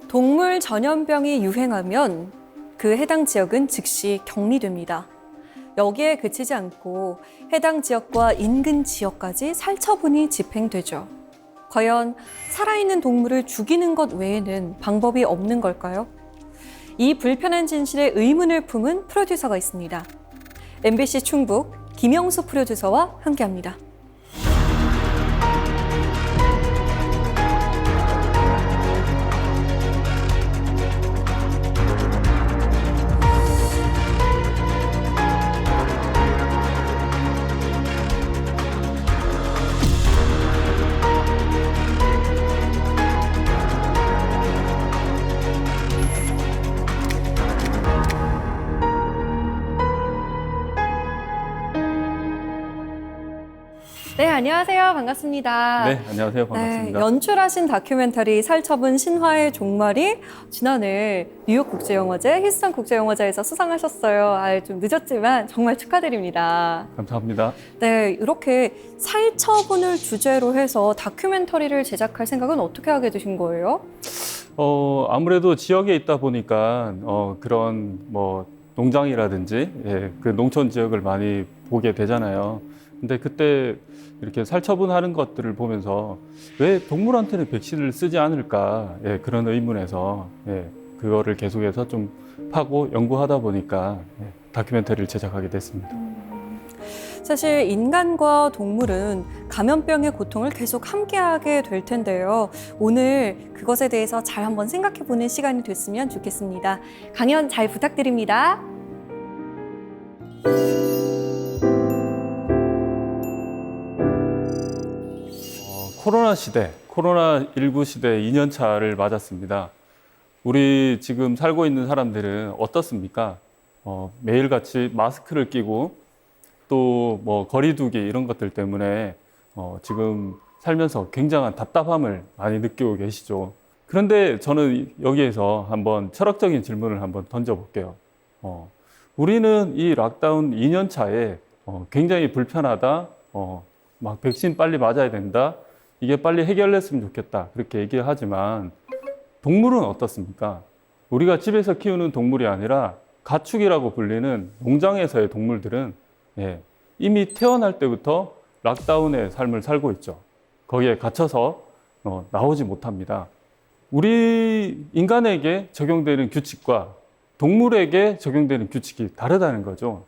동물 전염병이 유행하면 그 해당 지역은 즉시 격리됩니다. 여기에 그치지 않고 해당 지역과 인근 지역까지 살처분이 집행되죠. 과연 살아있는 동물을 죽이는 것 외에는 방법이 없는 걸까요? 이 불편한 진실에 의문을 품은 프로듀서가 있습니다. MBC 충북 김영수 프로듀서와 함께합니다. 네, 안녕하세요. 반갑습니다. 네, 안녕하세요. 반갑습니다. 네, 연출하신 다큐멘터리 살처분 신화의 종말이 지난해 뉴욕 국제영화제, 히스턴 국제영화제에서 수상하셨어요. 좀 늦었지만 정말 축하드립니다. 감사합니다. 네, 이렇게 살처분을 주제로 해서 다큐멘터리를 제작할 생각은 어떻게 하게 되신 거예요? 아무래도 지역에 있다 보니까 그런 농장이라든지 그 농촌 지역을 많이 보게 되잖아요. 근데 그때 이렇게 살처분하는 것들을 보면서 왜 동물한테는 백신을 쓰지 않을까 그런 의문에서 그거를 계속해서 좀 파고 연구하다 보니까 다큐멘터리를 제작하게 됐습니다. 사실 인간과 동물은 감염병의 고통을 계속 함께하게 될 텐데요. 오늘 그것에 대해서 잘 한번 생각해보는 시간이 됐으면 좋겠습니다. 강연 잘 부탁드립니다. 코로나 시대, 코로나19 시대 2년 차를 맞았습니다. 우리 지금 살고 있는 사람들은 어떻습니까? 매일같이 마스크를 끼고 또 거리두기 이런 것들 때문에 지금 살면서 굉장한 답답함을 많이 느끼고 계시죠. 그런데 저는 여기에서 한번 철학적인 질문을 한번 던져볼게요. 우리는 이 락다운 2년 차에 굉장히 불편하다, 막 백신 빨리 맞아야 된다, 이게 빨리 해결됐으면 좋겠다 그렇게 얘기를 하지만 동물은 어떻습니까? 우리가 집에서 키우는 동물이 아니라 가축이라고 불리는 농장에서의 동물들은 이미 태어날 때부터 락다운의 삶을 살고 있죠. 거기에 갇혀서 나오지 못합니다. 우리 인간에게 적용되는 규칙과 동물에게 적용되는 규칙이 다르다는 거죠.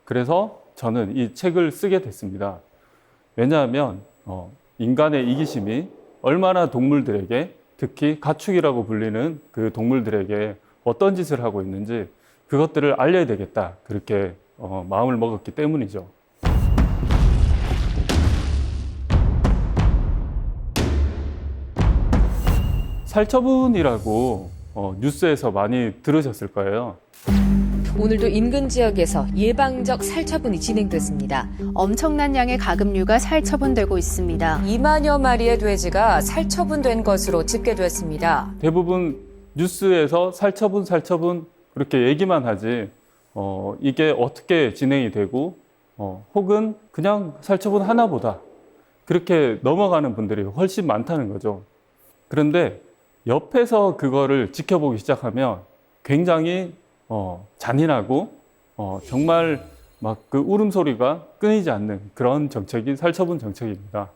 그래서 저는 이 책을 쓰게 됐습니다. 왜냐하면 인간의 이기심이 얼마나 동물들에게, 특히 가축이라고 불리는 그 동물들에게 어떤 짓을 하고 있는지 그것들을 알려야 되겠다, 그렇게 마음을 먹었기 때문이죠. 살처분이라고 뉴스에서 많이 들으셨을 거예요. 오늘도 인근 지역에서 예방적 살처분이 진행됐습니다. 엄청난 양의 가금류가 살처분되고 있습니다. 2만여 마리의 돼지가 살처분된 것으로 집계됐습니다. 대부분 뉴스에서 살처분 그렇게 얘기만 하지 이게 어떻게 진행이 되고 혹은 그냥 살처분 하나보다 그렇게 넘어가는 분들이 훨씬 많다는 거죠. 그런데 옆에서 그거를 지켜보기 시작하면 굉장히 잔인하고 정말 막 그 울음소리가 끊이지 않는 그런 정책이 살처분 정책입니다.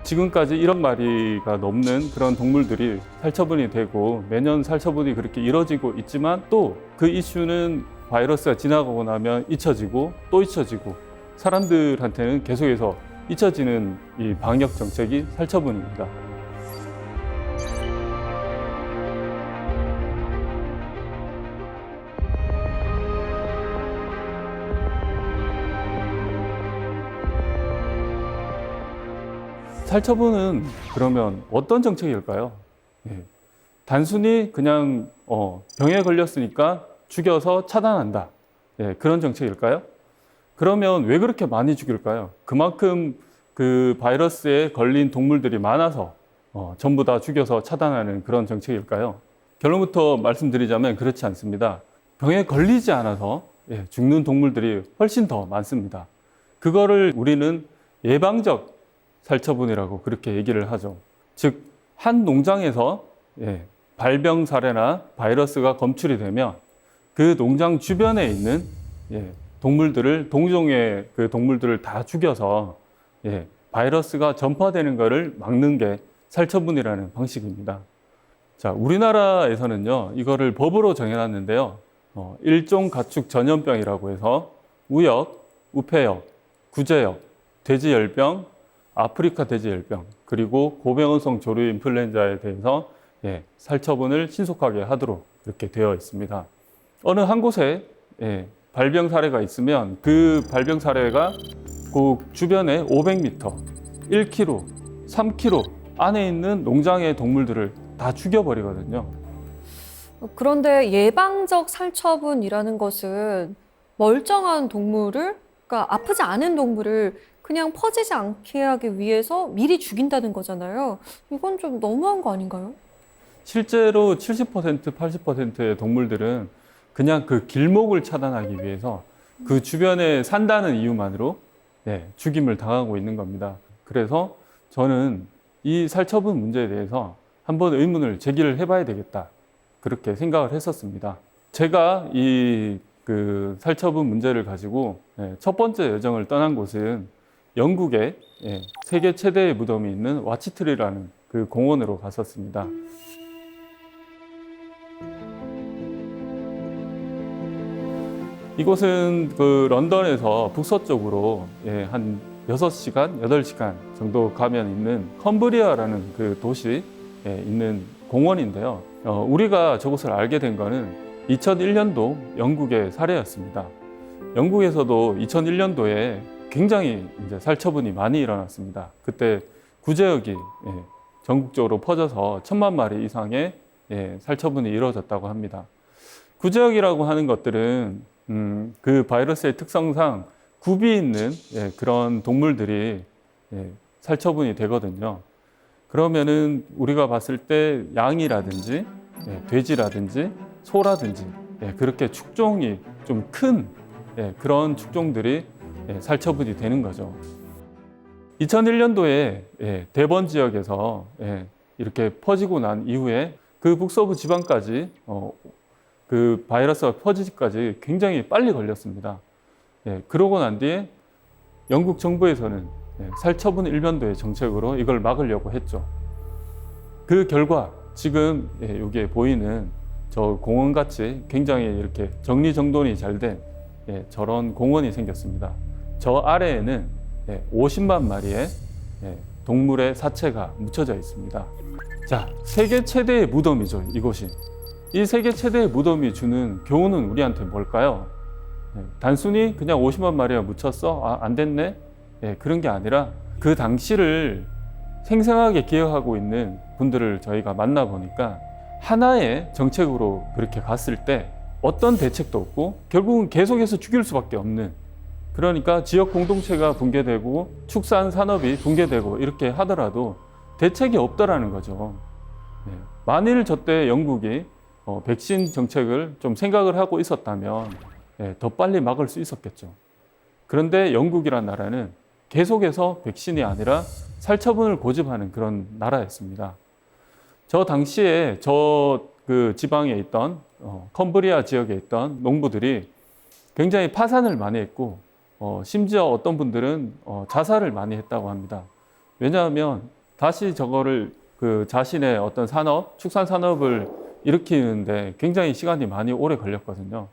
지금까지 1억 마리가 넘는 그런 동물들이 살처분이 되고 매년 살처분이 그렇게 이뤄지고 있지만 또 그 이슈는 바이러스가 지나가고 나면 잊혀지고 또 잊혀지고 사람들한테는 계속해서 잊혀지는 이 방역 정책이 살처분입니다. 살처분은 그러면 어떤 정책일까요? 단순히 그냥 병에 걸렸으니까 죽여서 차단한다, 그런 정책일까요? 그러면 왜 그렇게 많이 죽일까요? 그만큼 그 바이러스에 걸린 동물들이 많아서 전부 다 죽여서 차단하는 그런 정책일까요? 결론부터 말씀드리자면 그렇지 않습니다. 병에 걸리지 않아서 죽는 동물들이 훨씬 더 많습니다. 그거를 우리는 예방적 살처분이라고 그렇게 얘기를 하죠. 즉, 한 농장에서 발병 사례나 바이러스가 검출이 되면 그 농장 주변에 있는 동물들을, 동종의 그 동물들을 다 죽여서 바이러스가 전파되는 것을 막는 게 살처분이라는 방식입니다. 자, 우리나라에서는요, 이거를 법으로 정해놨는데요. 일종 가축 전염병이라고 해서 우역, 우패역, 구제역, 돼지열병, 아프리카 돼지열병, 그리고 고병원성 조류 인플루엔자에 대해서 살처분을 신속하게 하도록 이렇게 되어 있습니다. 어느 한 곳에 발병 사례가 있으면 그 발병 사례가 그 주변에 500m, 1km, 3km 안에 있는 농장의 동물들을 다 죽여버리거든요. 그런데 예방적 살처분이라는 것은 멀쩡한 동물을, 그러니까 아프지 않은 동물을 그냥 퍼지지 않게 하기 위해서 미리 죽인다는 거잖아요. 이건 좀 너무한 거 아닌가요? 실제로 70%, 80%의 동물들은 그냥 그 길목을 차단하기 위해서 그 주변에 산다는 이유만으로 죽임을 당하고 있는 겁니다. 그래서 저는 이 살처분 문제에 대해서 한번 의문을 제기를 해봐야 되겠다, 그렇게 생각을 했었습니다. 제가 이 그 살처분 문제를 가지고 첫 번째 여정을 떠난 곳은 영국의 세계 최대의 무덤이 있는 와치트리라는 그 공원으로 갔었습니다. 이곳은 그 런던에서 북서쪽으로 한 6시간, 8시간 정도 가면 있는 컴브리아라는 그 도시에 있는 공원인데요. 우리가 저곳을 알게 된 거는 2001년도 영국의 사례였습니다. 영국에서도 2001년도에 굉장히 이제 살처분이 많이 일어났습니다. 그때 구제역이 전국적으로 퍼져서 1000만 마리 이상의 살처분이 이루어졌다고 합니다. 구제역이라고 하는 것들은 그 바이러스의 특성상 굽이 있는 그런 동물들이 살처분이 되거든요. 그러면은 우리가 봤을 때 양이라든지 돼지라든지 소라든지 그렇게 축종이 좀 큰 그런 축종들이 살처분이 되는 거죠. 2001년도에 대번 지역에서 이렇게 퍼지고 난 이후에 그 북서부 지방까지 그 바이러스가 퍼지기까지 굉장히 빨리 걸렸습니다. 그러고 난 뒤에 영국 정부에서는 살처분 일변도의 정책으로 이걸 막으려고 했죠. 그 결과 지금 여기에 보이는 저 공원같이 굉장히 이렇게 정리정돈이 잘 된 저런 공원이 생겼습니다. 저 아래에는 50만 마리의 동물의 사체가 묻혀져 있습니다. 자, 세계 최대의 무덤이죠, 이곳이. 이 세계 최대의 무덤이 주는 교훈은 우리한테 뭘까요? 단순히 그냥 50만 마리가 묻혔어? 안 됐네? 그런 게 아니라 그 당시를 생생하게 기억하고 있는 분들을 저희가 만나보니까 하나의 정책으로 그렇게 갔을 때 어떤 대책도 없고 결국은 계속해서 죽일 수밖에 없는, 그러니까 지역 공동체가 붕괴되고 축산 산업이 붕괴되고 이렇게 하더라도 대책이 없더라는 거죠. 만일 저때 영국이 백신 정책을 좀 생각을 하고 있었다면 더 빨리 막을 수 있었겠죠. 그런데 영국이란 나라는 계속해서 백신이 아니라 살처분을 고집하는 그런 나라였습니다. 저 당시에 그 지방에 있던 컴브리아 지역에 있던 농부들이 굉장히 파산을 많이 했고 심지어 어떤 분들은 자살을 많이 했다고 합니다. 왜냐하면 다시 저거를 그 자신의 어떤 산업, 축산 산업을 일으키는데 굉장히 시간이 많이 오래 걸렸거든요.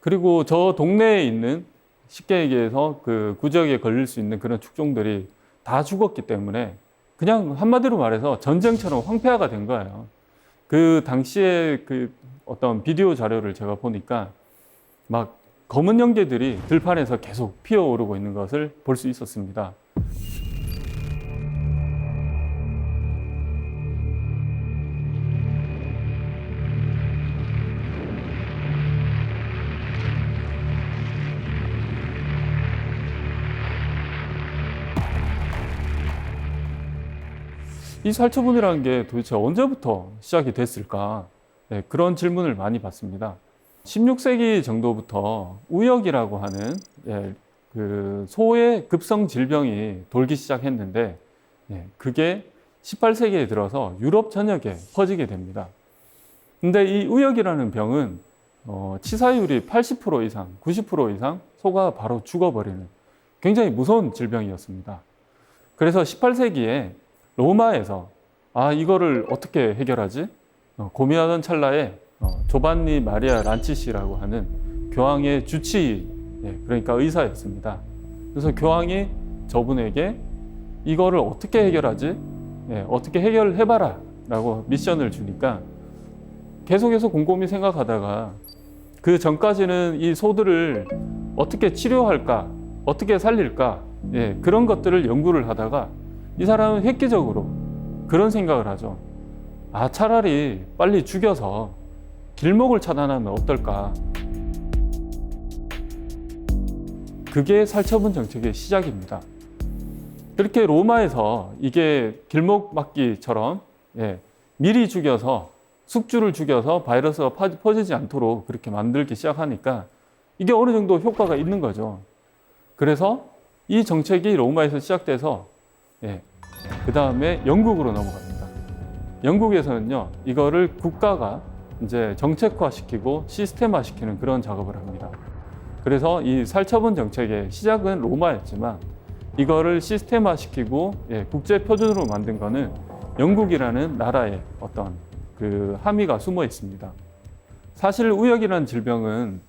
그리고 저 동네에 있는, 쉽게 얘기해서 그 구지역에 걸릴 수 있는 그런 축종들이 다 죽었기 때문에 그냥 한마디로 말해서 전쟁처럼 황폐화가 된 거예요. 그 당시에 그 어떤 비디오 자료를 제가 보니까 막 검은 연기들이 들판에서 계속 피어오르고 있는 것을 볼 수 있었습니다. 이 살처분이라는 게 도대체 언제부터 시작이 됐을까? 그런 질문을 많이 받습니다. 16세기 정도부터 우역이라고 하는 그 소의 급성 질병이 돌기 시작했는데 그게 18세기에 들어서 유럽 전역에 퍼지게 됩니다. 근데 이 우역이라는 병은 치사율이 80% 이상, 90% 이상 소가 바로 죽어버리는 굉장히 무서운 질병이었습니다. 그래서 18세기에 로마에서 이거를 어떻게 해결하지? 고민하던 찰나에 조반니 마리아 란치시라고 하는 교황의 주치의, 그러니까 의사였습니다. 그래서 교황이 저분에게 이거를 어떻게 해결하지? 어떻게 해결해봐라 라고 미션을 주니까 계속해서 곰곰이 생각하다가 그 전까지는 이 소들을 어떻게 치료할까, 어떻게 살릴까, 그런 것들을 연구를 하다가 이 사람은 획기적으로 그런 생각을 하죠. 차라리 빨리 죽여서 길목을 차단하면 어떨까. 그게 살처분 정책의 시작입니다. 그렇게 로마에서 이게 길목 막기처럼 미리 죽여서 숙주를 죽여서 바이러스가 퍼지지 않도록 그렇게 만들기 시작하니까 이게 어느 정도 효과가 있는 거죠. 그래서 이 정책이 로마에서 시작돼서 그 다음에 영국으로 넘어갑니다. 영국에서는요, 이거를 국가가 이제 정책화시키고 시스템화시키는 그런 작업을 합니다. 그래서 이 살처분 정책의 시작은 로마였지만 이거를 시스템화시키고 국제 표준으로 만든 거는 영국이라는 나라의 어떤 그 함의가 숨어 있습니다. 사실 우역이라는 질병은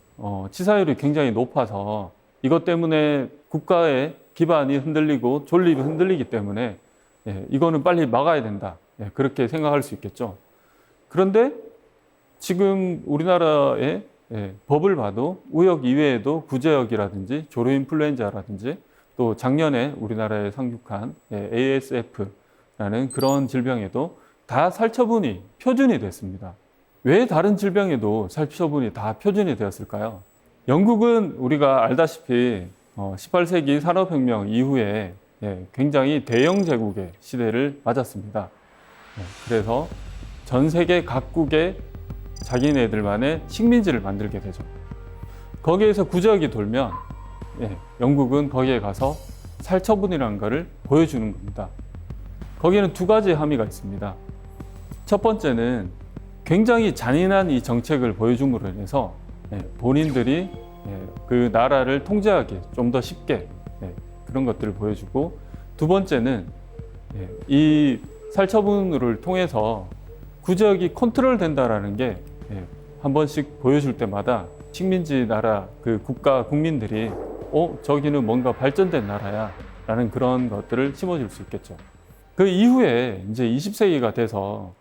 치사율이 굉장히 높아서 이것 때문에 국가의 기반이 흔들리고 존립이 흔들리기 때문에 이거는 빨리 막아야 된다. 그렇게 생각할 수 있겠죠. 그런데 지금 우리나라의 법을 봐도 우역 이외에도 구제역이라든지 조류인플루엔자라든지 또 작년에 우리나라에 상륙한 ASF라는 그런 질병에도 다 살처분이 표준이 됐습니다. 왜 다른 질병에도 살처분이 다 표준이 되었을까요? 영국은 우리가 알다시피 18세기 산업혁명 이후에 굉장히 대영 제국의 시대를 맞았습니다. 그래서 전 세계 각국의 자기네들만의 식민지를 만들게 되죠. 거기에서 구제역이 돌면 영국은 거기에 가서 살처분이라는 것을 보여주는 겁니다. 거기에는 두 가지 함의가 있습니다. 첫 번째는 굉장히 잔인한 이 정책을 보여줌으로 인해서 본인들이 그 나라를 통제하기 좀 더 쉽게 그런 것들을 보여주고, 두 번째는 이 살처분을 통해서 구제역이 컨트롤 된다라는 게 한 번씩 보여줄 때마다 식민지 나라 그 국가 국민들이 저기는 뭔가 발전된 나라야 라는 그런 것들을 심어줄 수 있겠죠. 그 이후에 이제 20세기가 돼서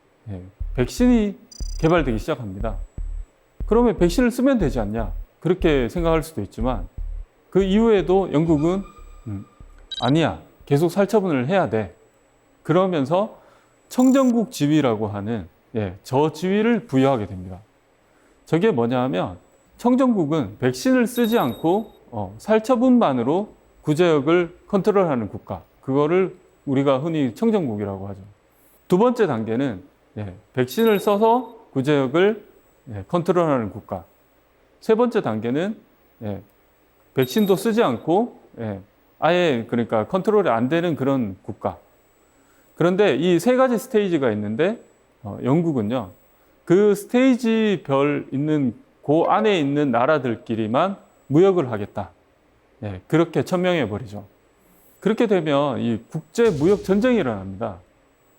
백신이 개발되기 시작합니다. 그러면 백신을 쓰면 되지 않냐 그렇게 생각할 수도 있지만 그 이후에도 영국은 아니야, 계속 살처분을 해야 돼. 그러면서 청정국 지위라고 하는 저 지위를 부여하게 됩니다. 저게 뭐냐 하면 청정국은 백신을 쓰지 않고 살처분만으로 구제역을 컨트롤하는 국가, 그거를 우리가 흔히 청정국이라고 하죠. 두 번째 단계는 백신을 써서 구제역을 컨트롤하는 국가. 세 번째 단계는 백신도 쓰지 않고 아예 그러니까 컨트롤이 안 되는 그런 국가. 그런데 이 세 가지 스테이지가 있는데 영국은요, 그 스테이지별 있는 그 안에 있는 나라들끼리만 무역을 하겠다. 그렇게 천명해 버리죠. 그렇게 되면 이 국제 무역 전쟁이 일어납니다.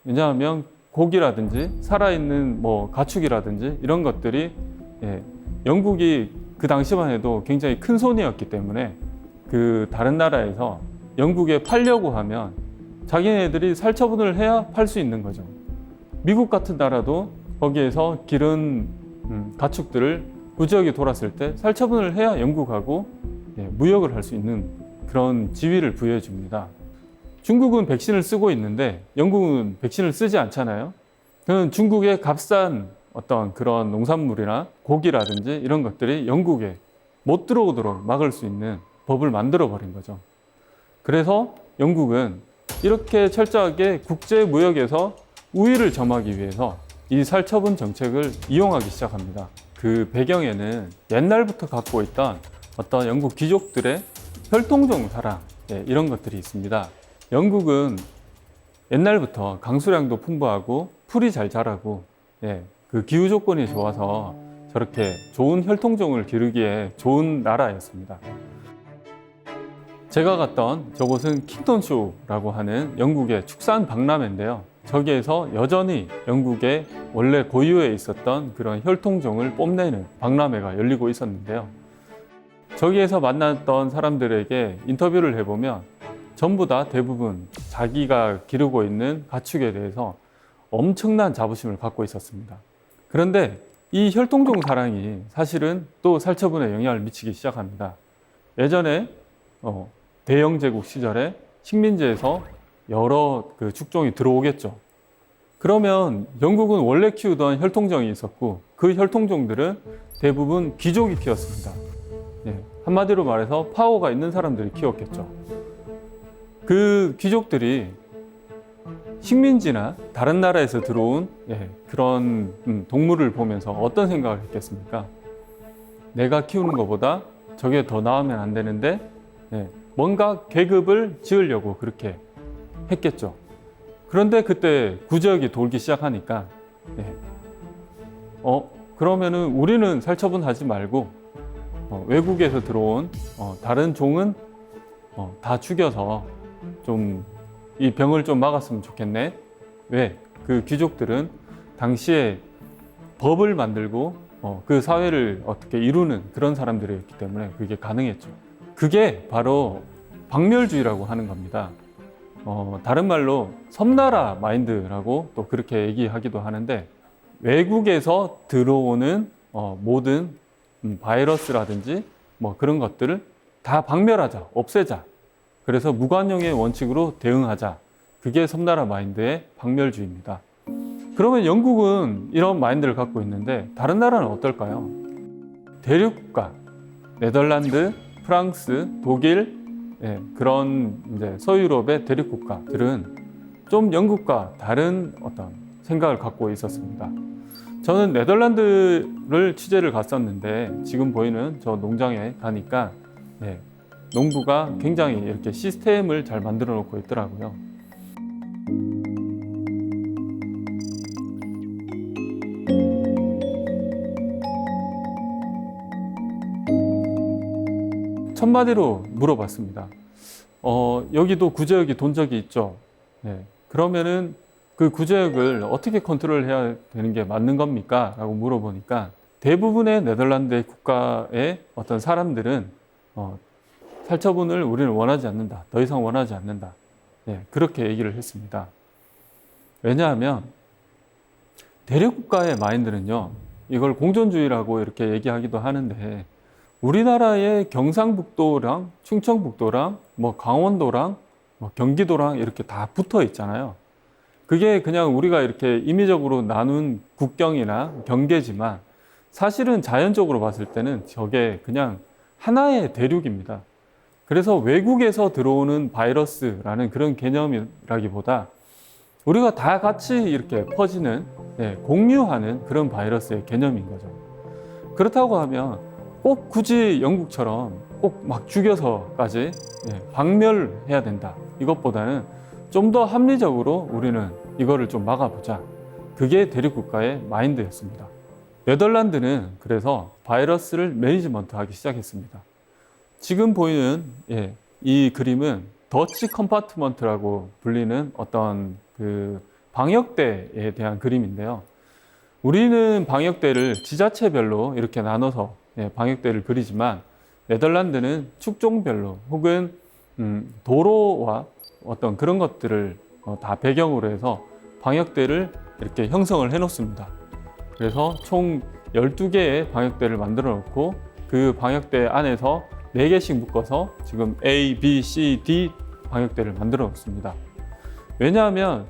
왜냐하면 고기라든지 살아있는 가축이라든지 이런 것들이 영국이 그 당시만 해도 굉장히 큰 손이었기 때문에 그 다른 나라에서 영국에 팔려고 하면 자기네들이 살처분을 해야 팔 수 있는 거죠. 미국 같은 나라도 거기에서 기른 가축들을 구제역이 돌았을 때 살처분을 해야 영국하고 무역을 할 수 있는 그런 지위를 부여해 줍니다. 중국은 백신을 쓰고 있는데 영국은 백신을 쓰지 않잖아요. 그는 중국의 값싼 어떤 그런 농산물이나 고기라든지 이런 것들이 영국에 못 들어오도록 막을 수 있는 법을 만들어 버린 거죠. 그래서 영국은 이렇게 철저하게 국제 무역에서 우위를 점하기 위해서 이 살처분 정책을 이용하기 시작합니다. 그 배경에는 옛날부터 갖고 있던 어떤 영국 귀족들의 혈통종 사랑, 이런 것들이 있습니다. 영국은 옛날부터 강수량도 풍부하고 풀이 잘 자라고 그 기후 조건이 좋아서 저렇게 좋은 혈통종을 기르기에 좋은 나라였습니다. 제가 갔던 저곳은 킹턴쇼라고 하는 영국의 축산 박람회인데요. 저기에서 여전히 영국의 원래 고유에 있었던 그런 혈통종을 뽐내는 박람회가 열리고 있었는데요. 저기에서 만났던 사람들에게 인터뷰를 해보면 전부 다 대부분 자기가 기르고 있는 가축에 대해서 엄청난 자부심을 갖고 있었습니다. 그런데 이 혈통종 사랑이 사실은 또 살처분에 영향을 미치기 시작합니다. 예전에 대영 제국 시절에 식민지에서 여러 그 축종이 들어오겠죠. 그러면 영국은 원래 키우던 혈통종이 있었고 그 혈통종들은 대부분 귀족이 키웠습니다. 한마디로 말해서 파워가 있는 사람들이 키웠겠죠. 그 귀족들이 식민지나 다른 나라에서 들어온 그런 동물을 보면서 어떤 생각을 했겠습니까? 내가 키우는 것보다 저게 더 나으면 안 되는데 뭔가 계급을 지으려고 그렇게 했겠죠. 그런데 그때 구제역이 돌기 시작하니까 그러면은 우리는 살처분하지 말고 외국에서 들어온 다른 종은 다 죽여서 좀 이 병을 좀 막았으면 좋겠네. 왜? 그 귀족들은 당시에 법을 만들고 그 사회를 어떻게 이루는 그런 사람들이었기 때문에 그게 가능했죠. 그게 바로 박멸주의라고 하는 겁니다. 다른 말로 섬나라 마인드라고 또 그렇게 얘기하기도 하는데 외국에서 들어오는 모든 바이러스라든지 뭐 그런 것들을 다 박멸하자, 없애자. 그래서 무관용의 원칙으로 대응하자. 그게 섬나라 마인드의 박멸주의입니다. 그러면 영국은 이런 마인드를 갖고 있는데 다른 나라는 어떨까요? 대륙국가, 네덜란드, 프랑스, 독일 그런 이제 서유럽의 대륙국가들은 좀 영국과 다른 어떤 생각을 갖고 있었습니다. 저는 네덜란드를 취재를 갔었는데 지금 보이는 저 농장에 가니까 농부가 굉장히 이렇게 시스템을 잘 만들어 놓고 있더라고요. 첫마디로 물어봤습니다. 여기도 구제역이 돈 적이 있죠. 그러면은 그 구제역을 어떻게 컨트롤해야 되는 게 맞는 겁니까? 라고 물어보니까 대부분의 네덜란드 국가의 어떤 사람들은 살처분을 우리는 원하지 않는다. 더 이상 원하지 않는다. 그렇게 얘기를 했습니다. 왜냐하면 대륙국가의 마인드는요, 이걸 공존주의라고 이렇게 얘기하기도 하는데 우리나라의 경상북도랑 충청북도랑 뭐 강원도랑 뭐 경기도랑 이렇게 다 붙어 있잖아요. 그게 그냥 우리가 이렇게 임의적으로 나눈 국경이나 경계지만 사실은 자연적으로 봤을 때는 저게 그냥 하나의 대륙입니다. 그래서 외국에서 들어오는 바이러스라는 그런 개념이라기보다 우리가 다 같이 이렇게 퍼지는, 공유하는 그런 바이러스의 개념인 거죠. 그렇다고 하면 꼭 굳이 영국처럼 꼭 막 죽여서까지 박멸해야 된다. 이것보다는 좀 더 합리적으로 우리는 이거를 좀 막아보자. 그게 대륙국가의 마인드였습니다. 네덜란드는 그래서 바이러스를 매니지먼트하기 시작했습니다. 지금 보이는 이 그림은 더치 컴파트먼트라고 불리는 어떤 그 방역대에 대한 그림인데요. 우리는 방역대를 지자체별로 이렇게 나눠서 방역대를 그리지만 네덜란드는 축종별로 혹은 도로와 어떤 그런 것들을 다 배경으로 해서 방역대를 이렇게 형성을 해 놓습니다. 그래서 총 12개의 방역대를 만들어 놓고 그 방역대 안에서 4개씩 묶어서 지금 A, B, C, D 방역대를 만들어 놓습니다. 왜냐하면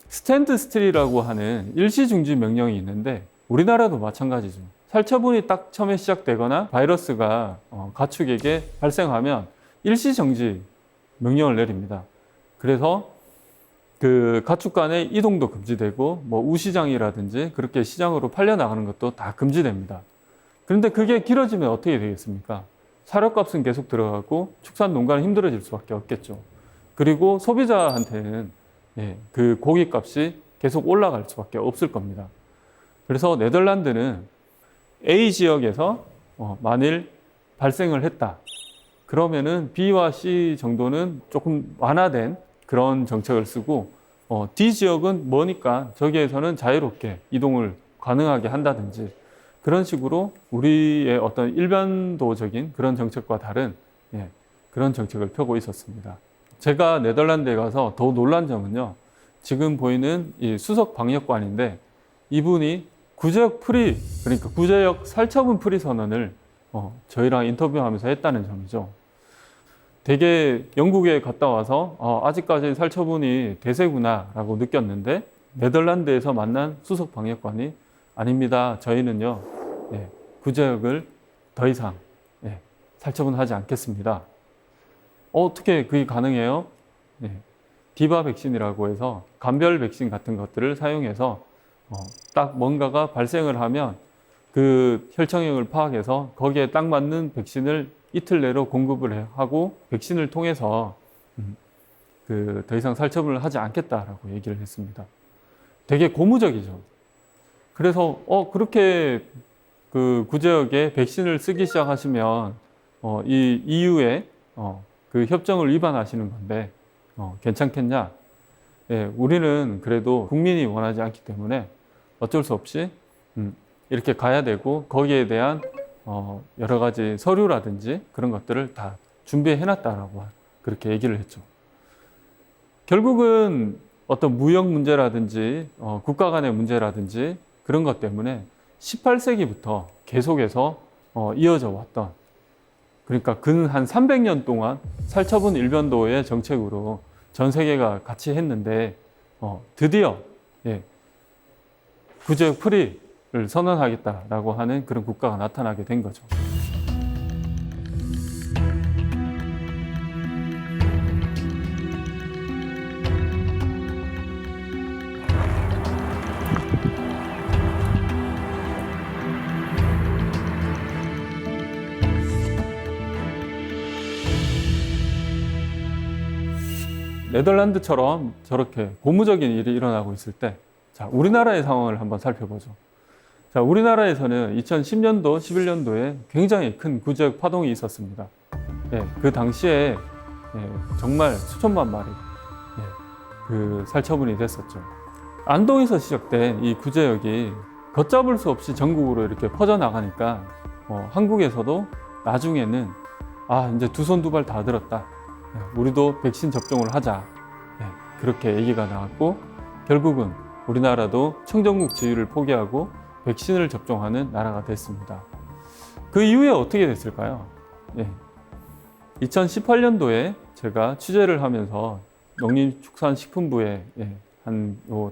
스탠드 스틸이라고 하는 일시중지 명령이 있는데 우리나라도 마찬가지죠. 살처분이 딱 처음에 시작되거나 바이러스가 가축에게 발생하면 일시정지 명령을 내립니다. 그래서 그 가축 간의 이동도 금지되고 뭐 우시장이라든지 그렇게 시장으로 팔려 나가는 것도 다 금지됩니다. 그런데 그게 길어지면 어떻게 되겠습니까? 사료값은 계속 들어가고 축산 농가는 힘들어질 수밖에 없겠죠. 그리고 소비자한테는 그 고기값이 계속 올라갈 수밖에 없을 겁니다. 그래서 네덜란드는 A 지역에서 만일 발생을 했다. 그러면은 B와 C 정도는 조금 완화된 그런 정책을 쓰고 D 지역은 머니까 저기에서는 자유롭게 이동을 가능하게 한다든지 그런 식으로 우리의 어떤 일반도적인 그런 정책과 다른 그런 정책을 펴고 있었습니다. 제가 네덜란드에 가서 더 놀란 점은요. 지금 보이는 이 수석 방역관인데 이분이 구제역 프리, 그러니까 구제역 살처분 프리 선언을 저희랑 인터뷰하면서 했다는 점이죠. 되게 영국에 갔다 와서 아직까지 살처분이 대세구나라고 느꼈는데 네덜란드에서 만난 수석 방역관이 아닙니다. 저희는요 구제역을 더 이상 살처분하지 않겠습니다. 어떻게 그게 가능해요? 디바 백신이라고 해서 감별 백신 같은 것들을 사용해서 딱 뭔가가 발생을 하면 그 혈청형을 파악해서 거기에 딱 맞는 백신을 이틀 내로 공급을 하고 백신을 통해서 더 이상 살처분을 하지 않겠다라고 얘기를 했습니다. 되게 고무적이죠. 그래서 그렇게 그 구제역에 백신을 쓰기 시작하시면 이 EU의 그 협정을 위반하시는 건데 괜찮겠냐? 우리는 그래도 국민이 원하지 않기 때문에 어쩔 수 없이 이렇게 가야 되고 거기에 대한 여러 가지 서류라든지 그런 것들을 다 준비해놨다라고 그렇게 얘기를 했죠. 결국은 어떤 무역 문제라든지 국가 간의 문제라든지 그런 것 때문에 18세기부터 계속해서 이어져 왔던, 그러니까 근 한 300년 동안 살처분 일변도의 정책으로 전 세계가 같이 했는데 드디어 구제역 프리를 선언하겠다라고 하는 그런 국가가 나타나게 된 거죠. 네덜란드처럼 저렇게 고무적인 일이 일어나고 있을 때, 자, 우리나라의 상황을 한번 살펴보죠. 자, 우리나라에서는 2010년도, 11년도에 굉장히 큰 구제역 파동이 있었습니다. 그 당시에 정말 수천만 마리 그 살처분이 됐었죠. 안동에서 시작된 이 구제역이 걷잡을 수 없이 전국으로 이렇게 퍼져나가니까 한국에서도 나중에는 이제 두 손 두 발 다 들었다. 우리도 백신 접종을 하자. 그렇게 얘기가 나왔고 결국은 우리나라도 청정국 지위를 포기하고 백신을 접종하는 나라가 됐습니다. 그 이후에 어떻게 됐을까요? 2018년도에 제가 취재를 하면서 농림축산식품부에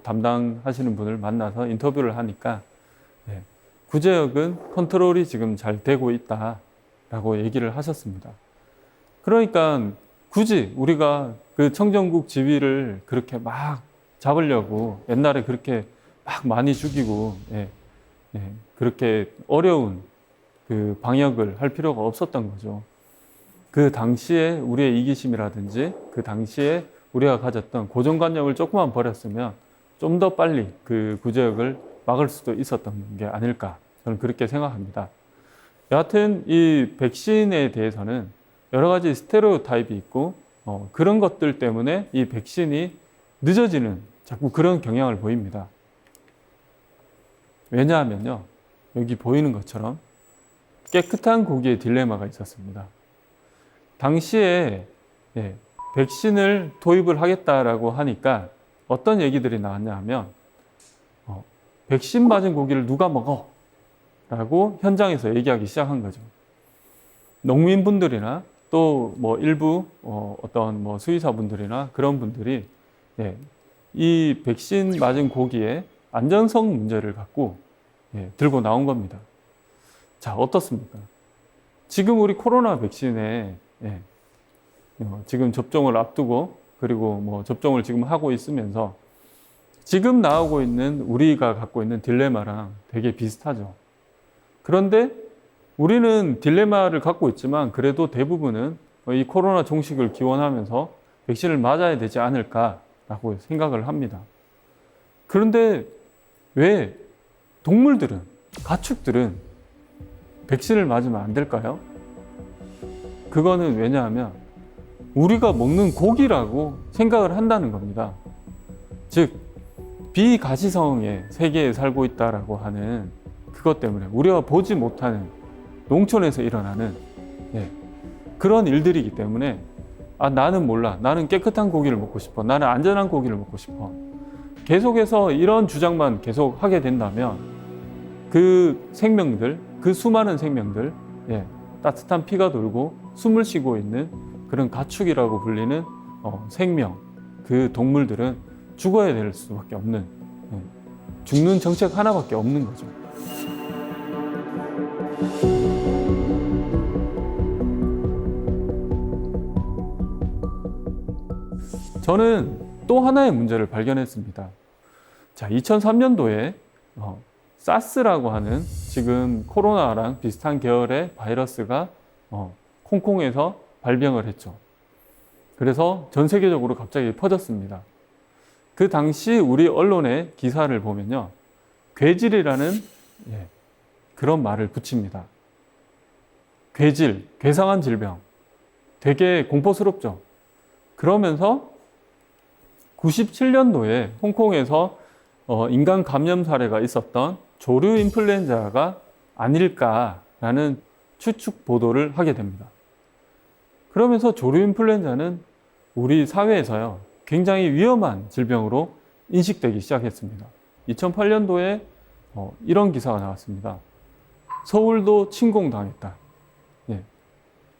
담당하시는 분을 만나서 인터뷰를 하니까 구제역은 컨트롤이 지금 잘 되고 있다라고 얘기를 하셨습니다. 그러니까 굳이 우리가 그 청정국 지위를 그렇게 막 잡으려고 옛날에 그렇게 막 많이 죽이고 그렇게 어려운 그 방역을 할 필요가 없었던 거죠. 그 당시에 우리의 이기심이라든지 그 당시에 우리가 가졌던 고정관념을 조금만 버렸으면 좀 더 빨리 그 구제역을 막을 수도 있었던 게 아닐까 저는 그렇게 생각합니다. 여하튼 이 백신에 대해서는 여러 가지 스테레오타입이 있고 그런 것들 때문에 이 백신이 늦어지는 자꾸 그런 경향을 보입니다. 왜냐하면요, 여기 보이는 것처럼 깨끗한 고기의 딜레마가 있었습니다. 당시에 백신을 도입을 하겠다라고 하니까 어떤 얘기들이 나왔냐 하면 백신 맞은 고기를 누가 먹어? 라고 현장에서 얘기하기 시작한 거죠. 농민분들이나 또 뭐 일부 어떤 뭐 수의사분들이나 그런 분들이 이 백신 맞은 고기의 안전성 문제를 갖고 들고 나온 겁니다. 자, 어떻습니까? 지금 우리 코로나 백신에 지금 접종을 앞두고 그리고 뭐 접종을 지금 하고 있으면서 지금 나오고 있는 우리가 갖고 있는 딜레마랑 되게 비슷하죠. 그런데 우리는 딜레마를 갖고 있지만 그래도 대부분은 이 코로나 종식을 기원하면서 백신을 맞아야 되지 않을까라고 생각을 합니다. 그런데 왜 동물들은, 가축들은 백신을 맞으면 안 될까요? 그거는 왜냐하면 우리가 먹는 고기라고 생각을 한다는 겁니다. 즉, 비가시성의 세계에 살고 있다라고 하는 그것 때문에 우리가 보지 못하는 농촌에서 일어나는 그런 일들이기 때문에 나는 몰라. 나는 깨끗한 고기를 먹고 싶어. 나는 안전한 고기를 먹고 싶어. 계속해서 이런 주장만 계속 하게 된다면 그 생명들, 그 수많은 생명들, 따뜻한 피가 돌고 숨을 쉬고 있는 그런 가축이라고 불리는 생명, 그 동물들은 죽어야 될 수밖에 없는, 죽는 정책 하나밖에 없는 거죠. 저는 또 하나의 문제를 발견했습니다. 자, 2003년도에 사스라고 하는 지금 코로나랑 비슷한 계열의 바이러스가 홍콩에서 발병을 했죠. 그래서 전 세계적으로 갑자기 퍼졌습니다. 그 당시 우리 언론의 기사를 보면요, 괴질이라는 그런 말을 붙입니다. 괴질, 괴상한 질병. 되게 공포스럽죠. 그러면서 97년도에 홍콩에서 인간 감염 사례가 있었던 조류 인플루엔자가 아닐까라는 추측 보도를 하게 됩니다. 그러면서 조류 인플루엔자는 우리 사회에서요, 굉장히 위험한 질병으로 인식되기 시작했습니다. 2008년도에 이런 기사가 나왔습니다. 서울도 침공당했다.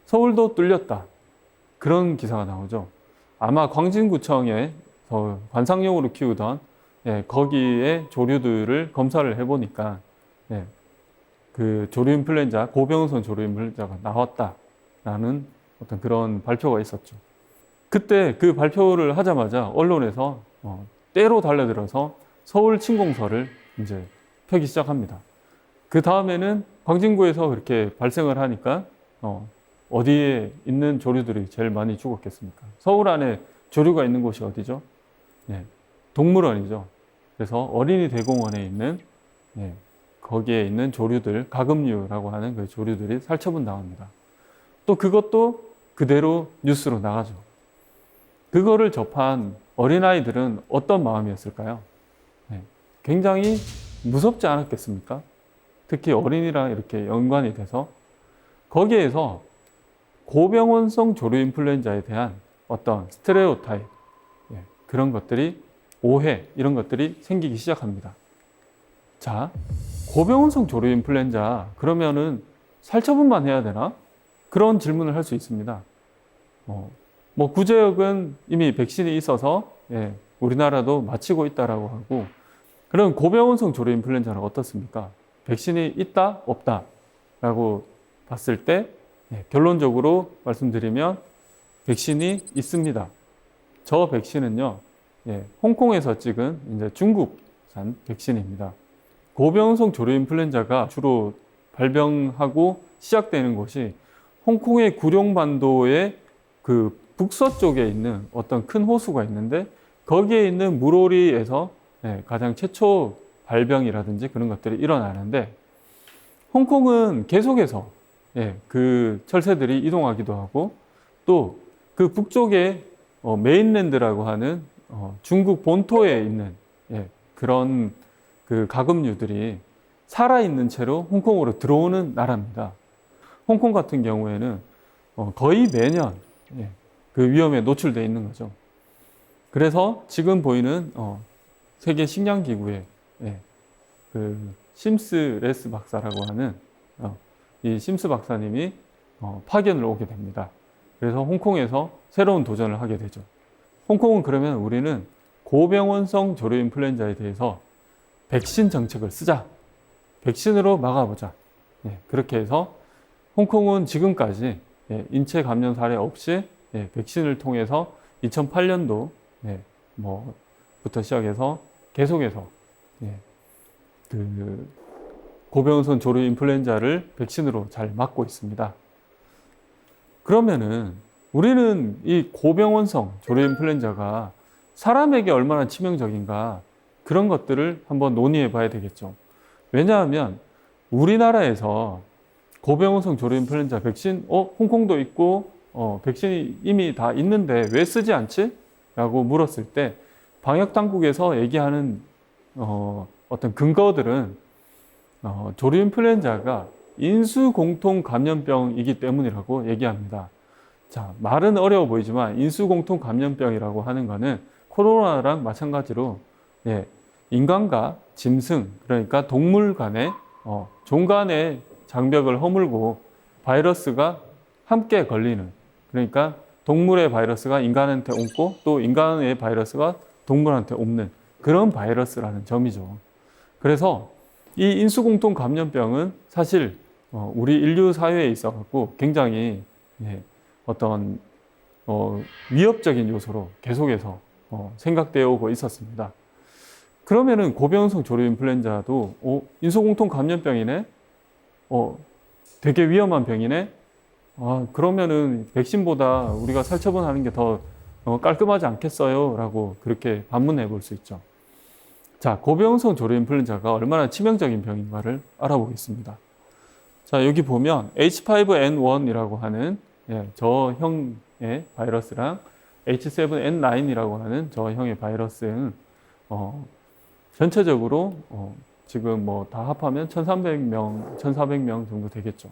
서울도 뚫렸다. 그런 기사가 나오죠. 아마 광진구청에 관상용으로 키우던 거기에 조류들을 검사를 해보니까 그 조류 인플루엔자, 고병원성 조류 인플루엔자가 나왔다라는 어떤 그런 발표가 있었죠. 그때 그 발표를 하자마자 언론에서 때로 달려들어서 서울 침공설을 이제 펴기 시작합니다. 그 다음에는 광진구에서 그렇게 발생을 하니까 어디에 있는 조류들이 제일 많이 죽었겠습니까? 서울 안에 조류가 있는 곳이 어디죠? 동물원이죠. 그래서 어린이 대공원에 있는 거기에 있는 조류들, 가금류라고 하는 그 조류들이 살처분 당합니다. 또 그것도 그대로 뉴스로 나가죠. 그거를 접한 어린아이들은 어떤 마음이었을까요? 굉장히 무섭지 않았겠습니까? 특히 어린이랑 이렇게 연관이 돼서 거기에서 고병원성 조류 인플루엔자에 대한 어떤 스테레오타입, 그런 것들이, 오해, 이런 것들이 생기기 시작합니다. 자, 고병원성 조류 인플루엔자, 그러면은 살처분만 해야 되나? 그런 질문을 할 수 있습니다. 구제역은 이미 백신이 있어서 우리나라도 마치고 있다라고 하고, 그럼 고병원성 조류 인플루엔자는 어떻습니까? 백신이 있다, 없다 라고 봤을 때 결론적으로 말씀드리면 백신이 있습니다. 저 백신은요, 홍콩에서 찍은 이제 중국산 백신입니다. 고병원성 조류 인플루엔자가 주로 발병하고 시작되는 곳이 홍콩의 구룡반도의 그 북서쪽에 있는 어떤 큰 호수가 있는데 거기에 있는 물오리에서 가장 최초 발병이라든지 그런 것들이 일어나는데, 홍콩은 계속해서 그 철새들이 이동하기도 하고, 또 그 북쪽에 메인랜드라고 하는 중국 본토에 있는 그런 그 가금류들이 살아있는 채로 홍콩으로 들어오는 나라입니다. 홍콩 같은 경우에는 거의 매년 그 위험에 노출되어 있는 거죠. 그래서 지금 보이는 세계 식량기구의 그 심스 레스 박사라고 하는 이 심스 박사님이 파견을 오게 됩니다. 그래서 홍콩에서 새로운 도전을 하게 되죠. 홍콩은 그러면 우리는 고병원성 조류 인플루엔자에 대해서 백신 정책을 쓰자. 백신으로 막아보자. 그렇게 해서 홍콩은 지금까지 인체 감염 사례 없이 백신을 통해서 2008년도 부터 시작해서 계속해서 그 고병원성 조류 인플루엔자를 백신으로 잘 막고 있습니다. 그러면은 우리는 이 고병원성 조류 인플루엔자가 사람에게 얼마나 치명적인가 그런 것들을 한번 논의해 봐야 되겠죠. 왜냐하면 우리나라에서 고병원성 조류 인플루엔자 백신, 홍콩도 있고, 백신이 이미 다 있는데 왜 쓰지 않지? 라고 물었을 때 방역 당국에서 얘기하는 어떤 근거들은 조류 인플루엔자가 인수공통 감염병이기 때문이라고 얘기합니다. 자, 말은 어려워 보이지만 인수공통 감염병이라고 하는 거는 코로나랑 마찬가지로 인간과 짐승, 그러니까 동물 간의 종간의 장벽을 허물고 바이러스가 함께 걸리는, 그러니까 동물의 바이러스가 인간한테 옮고 또 인간의 바이러스가 동물한테 옮는 그런 바이러스라는 점이죠. 그래서 이 인수공통 감염병은 사실 우리 인류 사회에 있어 갖고 굉장히 어떤 위협적인 요소로 계속해서 생각되어 오고 있었습니다. 그러면은 고병원성 조류 인플루엔자도 인수공통 감염병이네, 되게 위험한 병이네. 그러면은 백신보다 우리가 살처분하는 게 더 깔끔하지 않겠어요? 라고 그렇게 반문해 볼 수 있죠. 자, 고병원성 조류 인플루엔자가 얼마나 치명적인 병인가를 알아보겠습니다. 자, 여기 보면 H5N1이라고 하는 저 형의 바이러스랑 H7N9이라고 하는 저 형의 바이러스는 전체적으로 지금 뭐 다 합하면 1,300명, 1,400명 정도 되겠죠.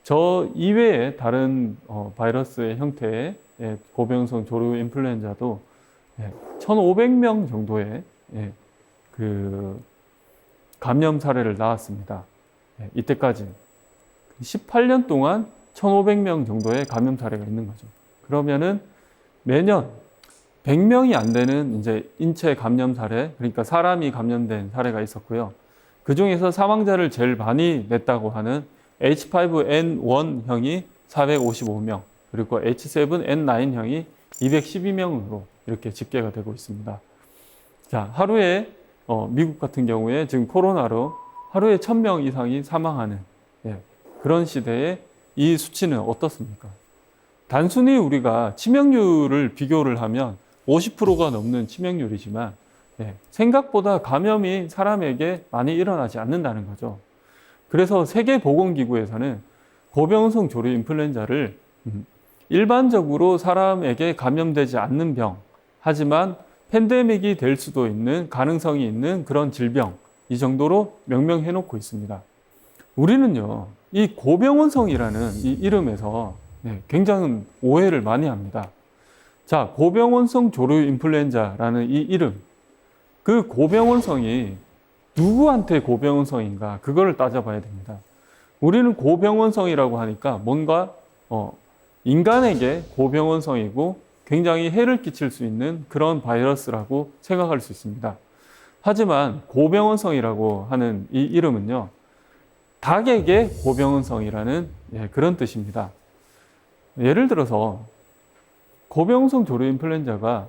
저 이외에 다른 바이러스의 형태의 고병원성 조류 인플루엔자도 1,500명 정도의 그 감염 사례를 낳았습니다. 이때까지 18년 동안 1,500명 정도의 감염 사례가 있는 거죠. 그러면은 매년 100명이 안 되는 이제 인체 감염 사례, 그러니까 사람이 감염된 사례가 있었고요. 그 중에서 사망자를 제일 많이 냈다고 하는 H5N1형이 455명, 그리고 H7N9형이 212명으로 이렇게 집계가 되고 있습니다. 자, 하루에 미국 같은 경우에 지금 코로나로 하루에 1,000명 이상이 사망하는 그런 시대에 이 수치는 어떻습니까? 단순히 우리가 치명률을 비교를 하면 50%가 넘는 치명률이지만 생각보다 감염이 사람에게 많이 일어나지 않는다는 거죠. 그래서 세계보건기구에서는 고병원성 조류 인플루엔자를 일반적으로 사람에게 감염되지 않는 병, 하지만 팬데믹이 될 수도 있는 가능성이 있는 그런 질병, 이 정도로 명명해 놓고 있습니다. 우리는요, 이 고병원성이라는 이 이름에서 굉장히 오해를 많이 합니다. 자, 고병원성 조류 인플루엔자라는 이 이름, 그 고병원성이 누구한테 고병원성인가, 그거를 따져봐야 됩니다. 우리는 고병원성이라고 하니까 뭔가 인간에게 고병원성이고 굉장히 해를 끼칠 수 있는 그런 바이러스라고 생각할 수 있습니다. 하지만 고병원성이라고 하는 이 이름은요, 닭에게 고병원성이라는 그런 뜻입니다. 예를 들어서 고병원성 조류 인플루엔자가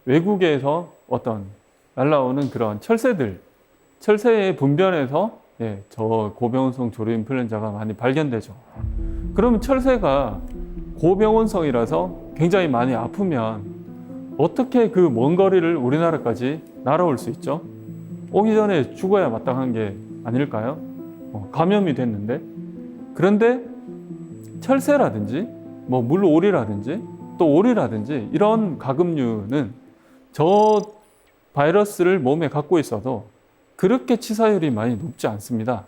외국에서 어떤 날라오는 그런 철새의 분변에서 저 고병원성 조류 인플루엔자가 많이 발견되죠. 그러면 철새가 고병원성이라서 굉장히 많이 아프면 어떻게 그 먼 거리를 우리나라까지 날아올 수 있죠? 오기 전에 죽어야 마땅한 게 아닐까요? 감염이 됐는데. 그런데 철새라든지 뭐 물오리라든지 또 오리라든지 이런 가금류는 저 바이러스를 몸에 갖고 있어도 그렇게 치사율이 많이 높지 않습니다.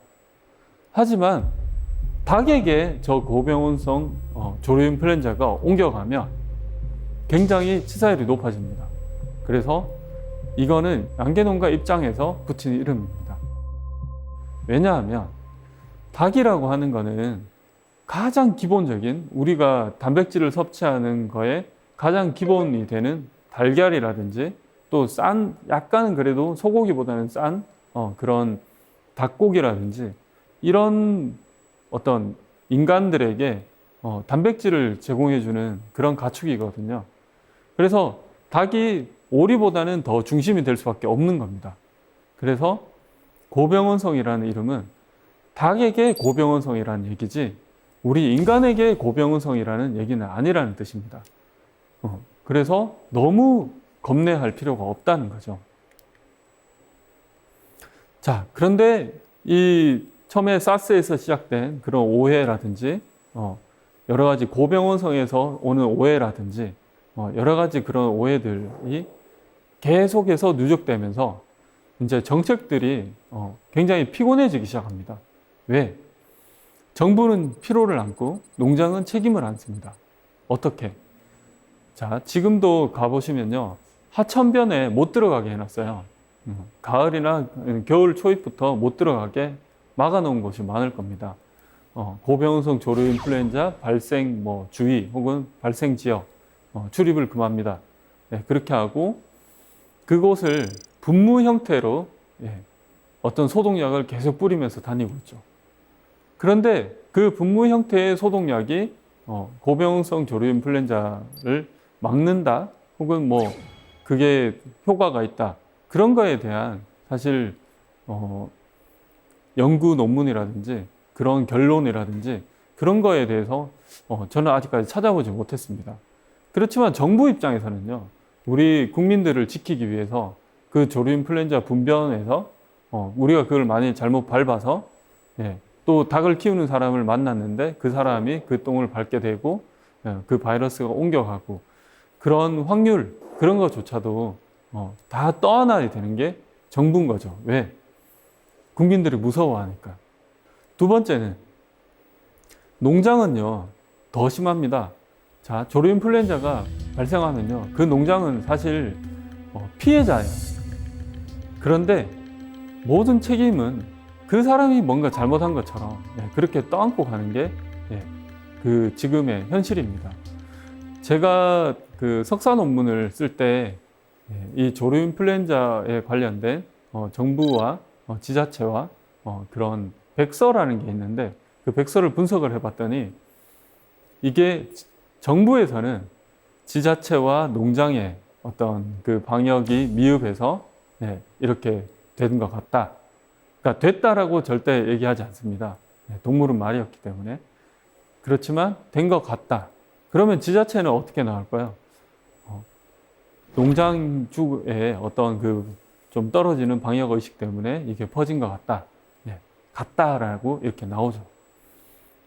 하지만 닭에게 저 고병원성 조류 인플루엔자가 옮겨가면 굉장히 치사율이 높아집니다. 그래서 이거는 양계농가 입장에서 붙인 이름입니다. 왜냐하면 닭이라고 하는 거는 가장 기본적인 우리가 단백질을 섭취하는 거에 가장 기본이 되는 달걀이라든지 또 싼, 약간은 그래도 소고기보다는 싼 그런 닭고기라든지 이런 어떤 인간들에게 단백질을 제공해주는 그런 가축이거든요. 그래서 닭이 오리보다는 더 중심이 될 수밖에 없는 겁니다. 그래서 고병원성이라는 이름은 닭에게 고병원성이라는 얘기지 우리 인간에게 고병원성이라는 얘기는 아니라는 뜻입니다. 그래서 너무 겁내할 필요가 없다는 거죠. 자, 그런데 이 처음에 사스에서 시작된 그런 오해라든지 여러 가지 고병원성에서 오는 오해라든지 여러 가지 그런 오해들이 계속해서 누적되면서 이제 정책들이 굉장히 피곤해지기 시작합니다. 왜? 정부는 피로를 안고 농장은 책임을 안 습니다. 어떻게? 자, 지금도 가보시면요. 하천변에 못 들어가게 해놨어요. 가을이나 겨울 초입부터 못 들어가게 막아놓은 곳이 많을 겁니다. 고병원성 조류 인플루엔자 발생 주의 혹은 발생 지역 출입을 금합니다. 네, 그렇게 하고 그곳을 분무 형태로 어떤 소독약을 계속 뿌리면서 다니고 있죠. 그런데 그 분무 형태의 소독약이 고병원성 조류 인플루엔자를 막는다 혹은 그게 효과가 있다 그런 거에 대한 사실 연구 논문이라든지 그런 결론이라든지 그런 거에 대해서 저는 아직까지 찾아보지 못했습니다. 그렇지만 정부 입장에서는요, 우리 국민들을 지키기 위해서 그 조류 인플루엔자 분변에서 우리가 그걸 만약에 잘못 밟아서 또 닭을 키우는 사람을 만났는데 그 사람이 그 똥을 밟게 되고 그 바이러스가 옮겨가고 그런 확률 그런 것조차도 다 떠안아야 되는 게 정부인 거죠. 왜? 국민들이 무서워하니까. 두 번째는 농장은요 더 심합니다. 자, 조류 인플루엔자가 발생하면요 그 농장은 사실 피해자예요. 그런데 모든 책임은 그 사람이 뭔가 잘못한 것처럼 그렇게 떠안고 가는 게 그 지금의 현실입니다. 제가 그 석사 논문을 쓸 때 이 조류 인플루엔자에 관련된 정부와 지자체와 그런 백서라는 게 있는데 그 백서를 분석을 해봤더니 이게 정부에서는 지자체와 농장의 어떤 그 방역이 미흡해서 이렇게 된 것 같다. 그러니까 됐다라고 절대 얘기하지 않습니다. 동물은 말이었기 때문에. 그렇지만 된 것 같다. 그러면 지자체는 어떻게 나올까요? 농장주의 어떤 그 좀 떨어지는 방역 의식 때문에 이게 퍼진 것 같다. 같다라고 이렇게 나오죠.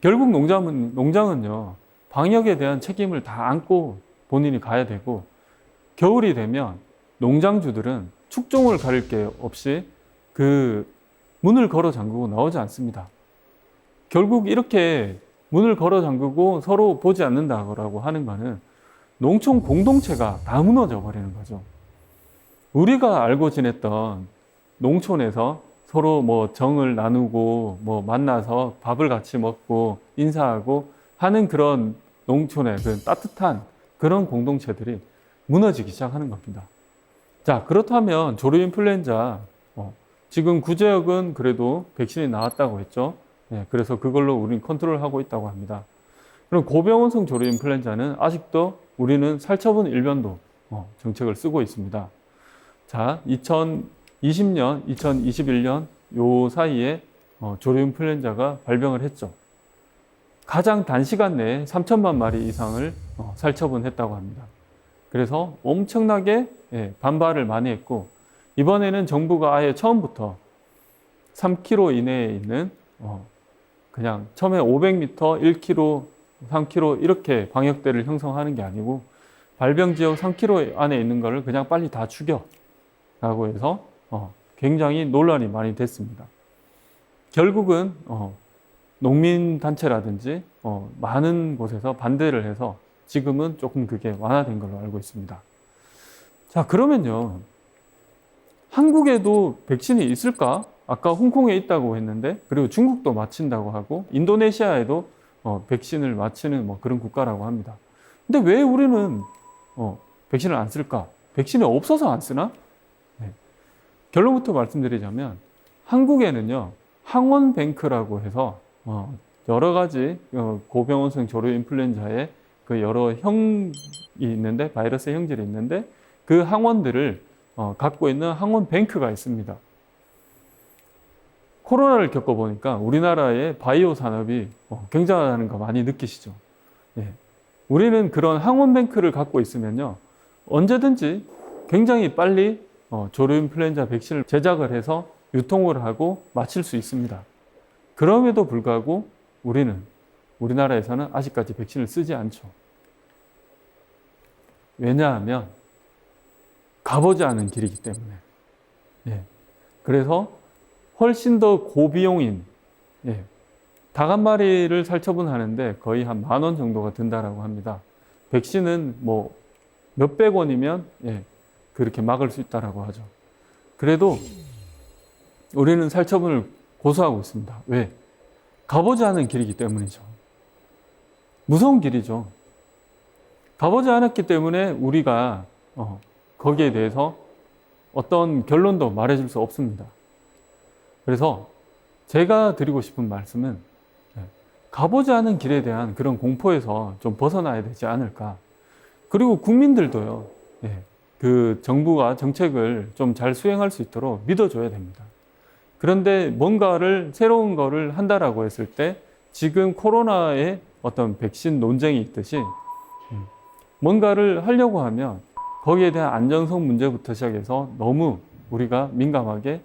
결국 농장은요, 방역에 대한 책임을 다 안고 본인이 가야 되고, 겨울이 되면 농장주들은 축종을 가릴 게 없이 그 문을 걸어 잠그고 나오지 않습니다. 결국 이렇게 문을 걸어 잠그고 서로 보지 않는다고 하는 거는 농촌 공동체가 다 무너져 버리는 거죠. 우리가 알고 지냈던 농촌에서 서로 정을 나누고 만나서 밥을 같이 먹고 인사하고 하는 그런 농촌의 그 따뜻한 그런 공동체들이 무너지기 시작하는 겁니다. 자, 그렇다면 조류 인플루엔자 지금 구제역은 그래도 백신이 나왔다고 했죠. 그래서 그걸로 우리는 컨트롤하고 있다고 합니다. 그럼 고병원성 조류 인플루엔자는 아직도 우리는 살처분 일변도 정책을 쓰고 있습니다. 자, 2020년, 2021년 요 사이에 조류 인플루엔자가 발병을 했죠. 가장 단시간 내에 3천만 마리 이상을 살처분했다고 합니다. 그래서 엄청나게 반발을 많이 했고, 이번에는 정부가 아예 처음부터 3km 이내에 있는 그냥 처음에 500m, 1km, 3km 이렇게 방역대를 형성하는 게 아니고 발병 지역 3km 안에 있는 거를 그냥 빨리 다 죽여 라고 해서 굉장히 논란이 많이 됐습니다. 결국은 농민단체라든지 많은 곳에서 반대를 해서 지금은 조금 그게 완화된 걸로 알고 있습니다. 자, 그러면요, 한국에도 백신이 있을까? 아까 홍콩에 있다고 했는데, 그리고 중국도 맞힌다고 하고 인도네시아에도 백신을 맞히는 그런 국가라고 합니다. 근데 왜 우리는 백신을 안 쓸까? 백신이 없어서 안 쓰나? 결론부터 말씀드리자면 한국에는요, 항원뱅크라고 해서 여러 가지 고병원성 조류 인플루엔자의 그 여러 형이 있는데, 바이러스 형질이 있는데 그 항원들을 갖고 있는 항원뱅크가 있습니다. 코로나를 겪어보니까 우리나라의 바이오 산업이 굉장하다는 거 많이 느끼시죠? 예. 우리는 그런 항원뱅크를 갖고 있으면요, 언제든지 굉장히 빨리 조류 인플루엔자 백신을 제작을 해서 유통을 하고 마칠 수 있습니다. 그럼에도 불구하고 우리나라에서는 아직까지 백신을 쓰지 않죠. 왜냐하면 가보지 않은 길이기 때문에. 예. 그래서 훨씬 더 고비용인, 예. 닭 한 마리를 살처분하는데 거의 한 10,000원 정도가 든다라고 합니다. 백신은 뭐 몇백 원이면 예, 그렇게 막을 수 있다라고 하죠. 그래도 우리는 살처분을 고수하고 있습니다. 왜? 가보지 않은 길이기 때문이죠. 무서운 길이죠. 가보지 않았기 때문에 우리가 거기에 대해서 어떤 결론도 말해줄 수 없습니다. 그래서 제가 드리고 싶은 말씀은 가보지 않은 길에 대한 그런 공포에서 좀 벗어나야 되지 않을까. 그리고 국민들도요, 그 정부가 정책을 좀 잘 수행할 수 있도록 믿어줘야 됩니다. 그런데 뭔가를 새로운 거를 한다라고 했을 때 지금 코로나의 어떤 백신 논쟁이 있듯이 뭔가를 하려고 하면 거기에 대한 안전성 문제부터 시작해서 너무 우리가 민감하게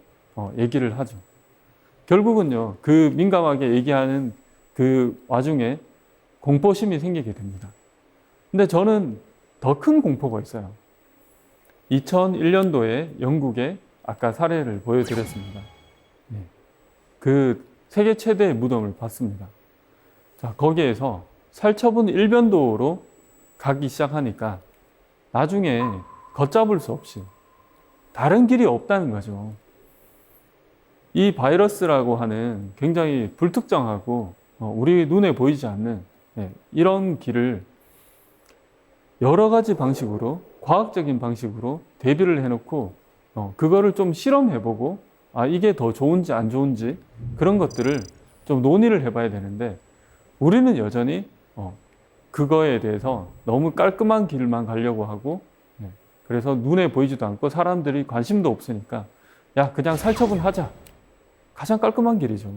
얘기를 하죠. 결국은요, 그 민감하게 얘기하는 그 와중에 공포심이 생기게 됩니다. 근데 저는 더 큰 공포가 있어요. 2001년도에 영국의 아까 사례를 보여드렸습니다. 그 세계 최대의 무덤을 봤습니다. 자, 거기에서 살처분 일변도로 가기 시작하니까 나중에 걷잡을 수 없이 다른 길이 없다는 거죠. 이 바이러스라고 하는 굉장히 불특정하고 우리 눈에 보이지 않는 이런 길을 여러 가지 방식으로, 과학적인 방식으로 대비를 해놓고 그거를 좀 실험해보고 이게 더 좋은지 안 좋은지 그런 것들을 좀 논의를 해봐야 되는데 우리는 여전히 그거에 대해서 너무 깔끔한 길만 가려고 하고 그래서 눈에 보이지도 않고 사람들이 관심도 없으니까 야, 그냥 살처분하자. 가장 깔끔한 길이죠.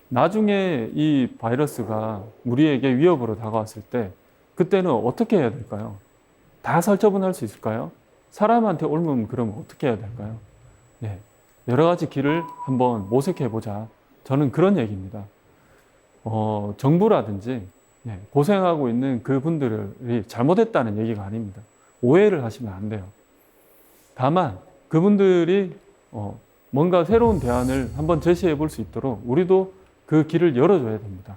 나중에 이 바이러스가 우리에게 위협으로 다가왔을 때 그때는 어떻게 해야 될까요? 다 살처분할 수 있을까요? 사람한테 옮으면 그러면 어떻게 해야 될까요? 여러 가지 길을 한번 모색해보자. 저는 그런 얘기입니다. 정부라든지 고생하고 있는 그분들이 잘못했다는 얘기가 아닙니다. 오해를 하시면 안 돼요. 다만 그분들이 뭔가 새로운 대안을 한번 제시해 볼 수 있도록 우리도 그 길을 열어줘야 됩니다.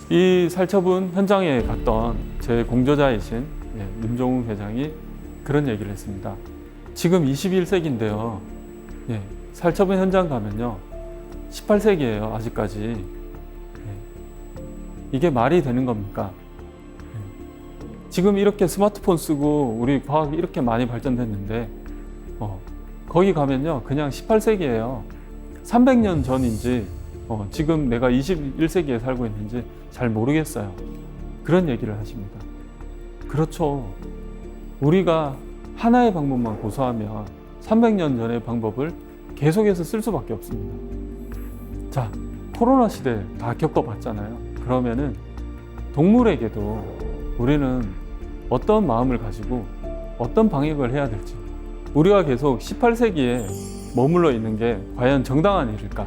이 살처분 현장에 갔던 제 공저자이신 윤종웅 회장이 그런 얘기를 했습니다. 지금 21세기인데요. 살처분 현장 가면요. 18세기예요, 아직까지. 이게 말이 되는 겁니까? 지금 이렇게 스마트폰 쓰고 우리 과학이 이렇게 많이 발전됐는데 거기 가면요. 그냥 18세기예요. 300년 전인지 지금 내가 21세기에 살고 있는지 잘 모르겠어요. 그런 얘기를 하십니다. 그렇죠. 우리가 하나의 방법만 고수하면 300년 전의 방법을 계속해서 쓸 수밖에 없습니다. 자, 코로나 시대 다 겪어봤잖아요. 그러면은 동물에게도 우리는 어떤 마음을 가지고 어떤 방역을 해야 될지, 우리가 계속 18세기에 머물러 있는 게 과연 정당한 일일까?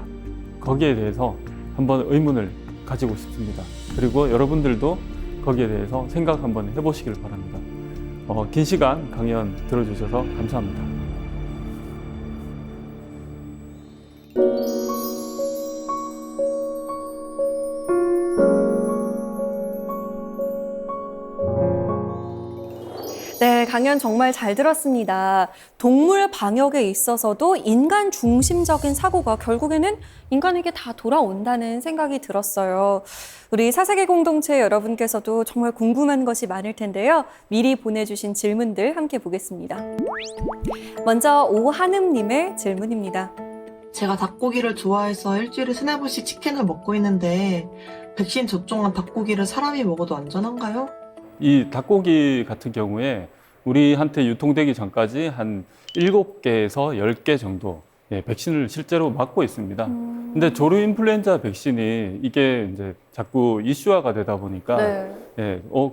거기에 대해서 한번 의문을 가지고 싶습니다. 그리고 여러분들도 거기에 대해서 생각 한번 해보시길 바랍니다. 긴 시간 강연 들어주셔서 감사합니다. 네, 강연 정말 잘 들었습니다. 동물 방역에 있어서도 인간 중심적인 사고가 결국에는 인간에게 다 돌아온다는 생각이 들었어요. 우리 사세계 공동체 여러분께서도 정말 궁금한 것이 많을 텐데요. 미리 보내주신 질문들 함께 보겠습니다. 먼저 오한음님의 질문입니다. 제가 닭고기를 좋아해서 일주일에 3-4번씩 치킨을 먹고 있는데 백신 접종한 닭고기를 사람이 먹어도 안전한가요? 이 닭고기 같은 경우에 우리한테 유통되기 전까지 한 7개에서 10개 정도 백신을 실제로 맞고 있습니다. 근데 조류 인플루엔자 백신이 이게 이제 자꾸 이슈화가 되다 보니까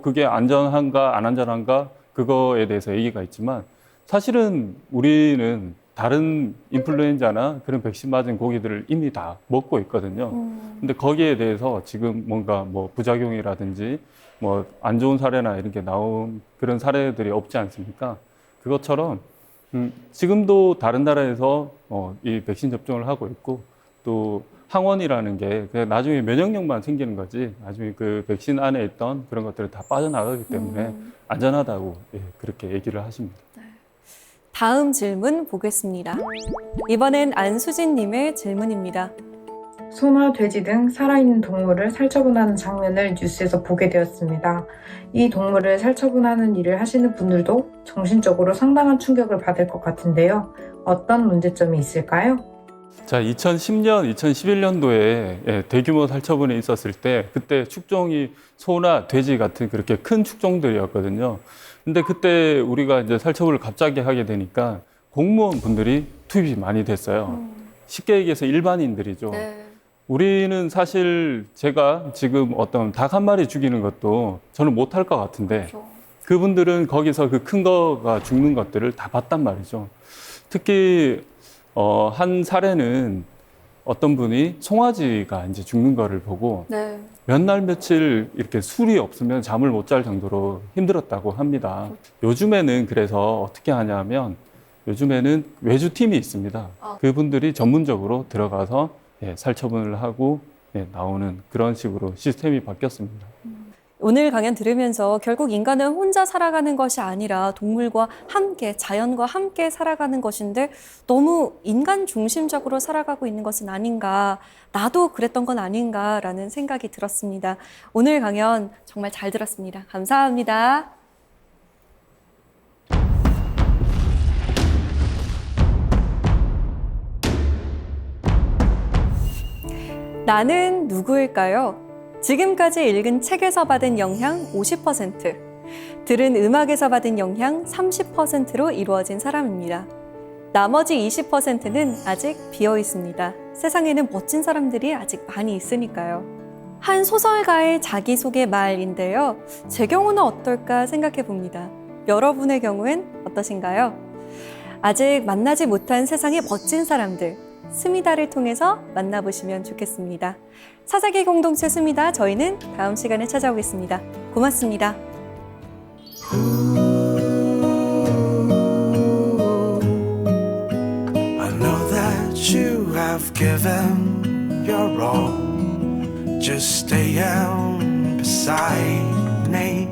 그게 안전한가 안 안전한가 그거에 대해서 얘기가 있지만 사실은 우리는 다른 인플루엔자나 그런 백신 맞은 고기들을 이미 다 먹고 있거든요. 근데 거기에 대해서 지금 뭔가 뭐 부작용이라든지 뭐 안 좋은 사례나 이런 게 나온 그런 사례들이 없지 않습니까? 그것처럼 지금도 다른 나라에서 이 백신 접종을 하고 있고 또 항원이라는 게 그냥 나중에 면역력만 생기는 거지 나중에 그 백신 안에 있던 그런 것들이 다 빠져나가기 때문에 안전하다고 그렇게 얘기를 하십니다. 다음 질문 보겠습니다. 이번엔 안수진님의 질문입니다. 소나 돼지 등 살아있는 동물을 살처분하는 장면을 뉴스에서 보게 되었습니다. 이 동물을 살처분하는 일을 하시는 분들도 정신적으로 상당한 충격을 받을 것 같은데요. 어떤 문제점이 있을까요? 자, 2010년, 2011년도에 대규모 살처분이 있었을 때 그때 축종이 소나 돼지 같은 그렇게 큰 축종들이었거든요. 근데 그때 우리가 이제 살처분을 갑자기 하게 되니까 공무원 분들이 투입이 많이 됐어요. 쉽게 얘기해서 일반인들이죠. 우리는 사실 제가 지금 어떤 닭 한 마리 죽이는 것도 저는 못할 것 같은데 그분들은 거기서 그 큰 거가 죽는 것들을 다 봤단 말이죠. 특히 한 사례는 어떤 분이 송아지가 이제 죽는 거를 보고 몇 날 며칠 이렇게 술이 없으면 잠을 못 잘 정도로 힘들었다고 합니다. 요즘에는 그래서 어떻게 하냐면 요즘에는 외주팀이 있습니다. 그분들이 전문적으로 들어가서 살처분을 하고 나오는 그런 식으로 시스템이 바뀌었습니다. 오늘 강연 들으면서 결국 인간은 혼자 살아가는 것이 아니라 동물과 함께, 자연과 함께 살아가는 것인데 너무 인간 중심적으로 살아가고 있는 것은 아닌가, 나도 그랬던 건 아닌가라는 생각이 들었습니다. 오늘 강연 정말 잘 들었습니다. 감사합니다. 나는 누구일까요? 지금까지 읽은 책에서 받은 영향 50%, 들은 음악에서 받은 영향 30%로 이루어진 사람입니다. 나머지 20%는 아직 비어 있습니다. 세상에는 멋진 사람들이 아직 많이 있으니까요. 한 소설가의 자기소개 말인데요. 제 경우는 어떨까 생각해 봅니다. 여러분의 경우엔 어떠신가요? 아직 만나지 못한 세상의 멋진 사람들, 스미다를 통해서 만나보시면 좋겠습니다. 사사기 공동체 스미다, 저희는 다음 시간에 찾아오겠습니다. 고맙습니다. I know that you have given your all. Just staying beside me.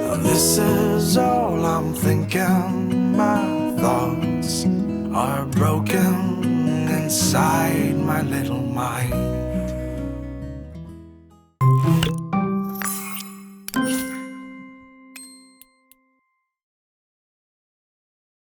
And this is all I'm thinking. My thoughts are broken inside my little mind.